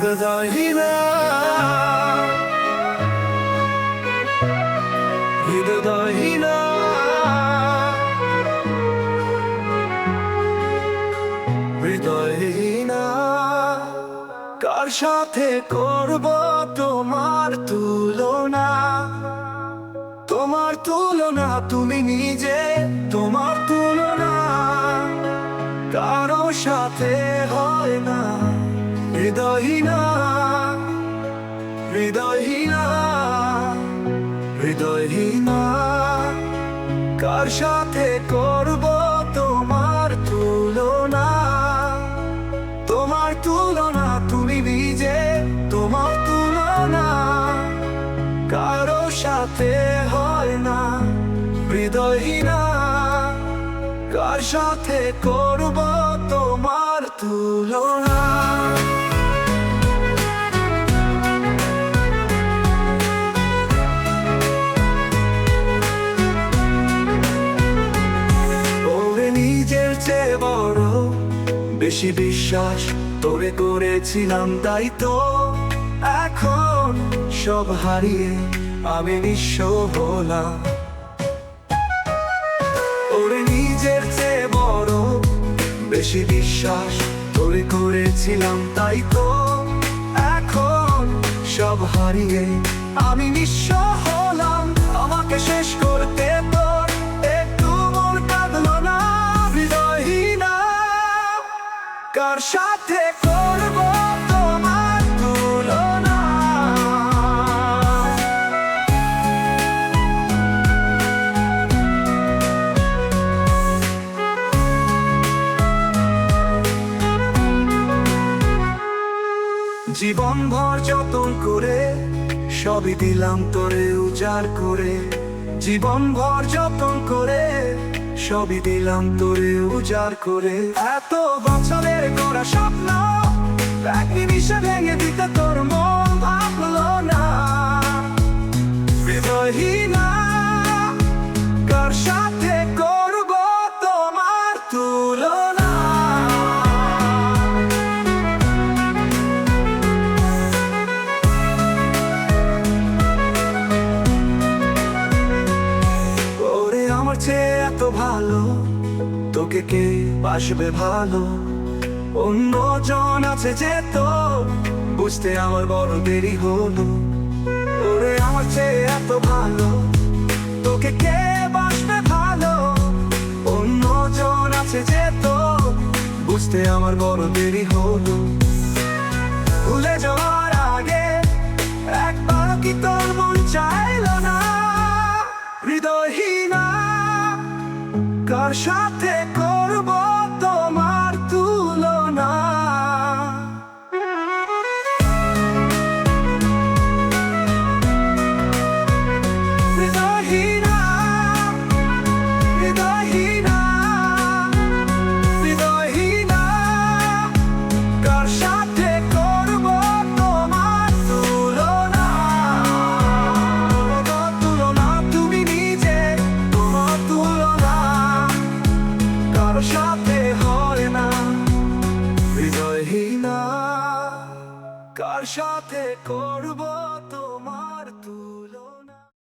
হৃদয়হীনা হৃদয়হীনা হৃদয়হীনা কার সাথে করব তোমার তুলনা? তোমার তুলনা তুমি নিজে, তোমার তুলনা কারো সাথে হয় না। হৃদয়হীনা হৃদয়হীনা হৃদয়হীনা কার সাথে করব তোমার তুলনা? তোমার তুলনা তুমি নিজে, তোমার তুলনা কারো সাথে হয় না। হৃদয়হীনা কার সাথে করব তোমার তুলনা? ওরে নিজের চেয়ে বড় বেশি বিশ্বাস তোরে করেছিলাম, তাই তো এখন সব হারিয়ে আমি নিঃস্ব হলাম। ওরে নিজের চেয়ে বড় বেশি বিশ্বাস তোরে করেছিলাম, তাই তো এখন সব হারিয়ে আমি নিঃস্ব হলাম। আমাকে শেষ করতে তোর একটু মন কাঁদলো না? হৃদয়হীনা কার সাথে করব তোমার তুলনা? জীবন ভর যতন করে সবই দিলাম তোরে উজাড় করে। জীবন ভর যতন করে সবই দিলাম তোরে উজাড় করে। এত বছরের করা স্বপ্ন এক নিমিষে ভেঙে দিতে তোর মন ভাবলো না। হৃদয়হীনা কার সাথে করব তোমার তুলনা? ওরে আমার চেয়ে এত ভালো তোকে কে বাসবে ভালো? অন্যজন আছে যে তো বুঝতে আমার বড় দেরি হলো। ওরে আমার চেয়ে এত ভালো তোকে কে বাসবে ভালো? অন্যজন আছে যে তো বুঝতে আমার বড় দেরি হলো। ভুলে যাওয়ার আগে একবার কি তোর মন চাইলো না? হৃদয়হীনা কার সাথে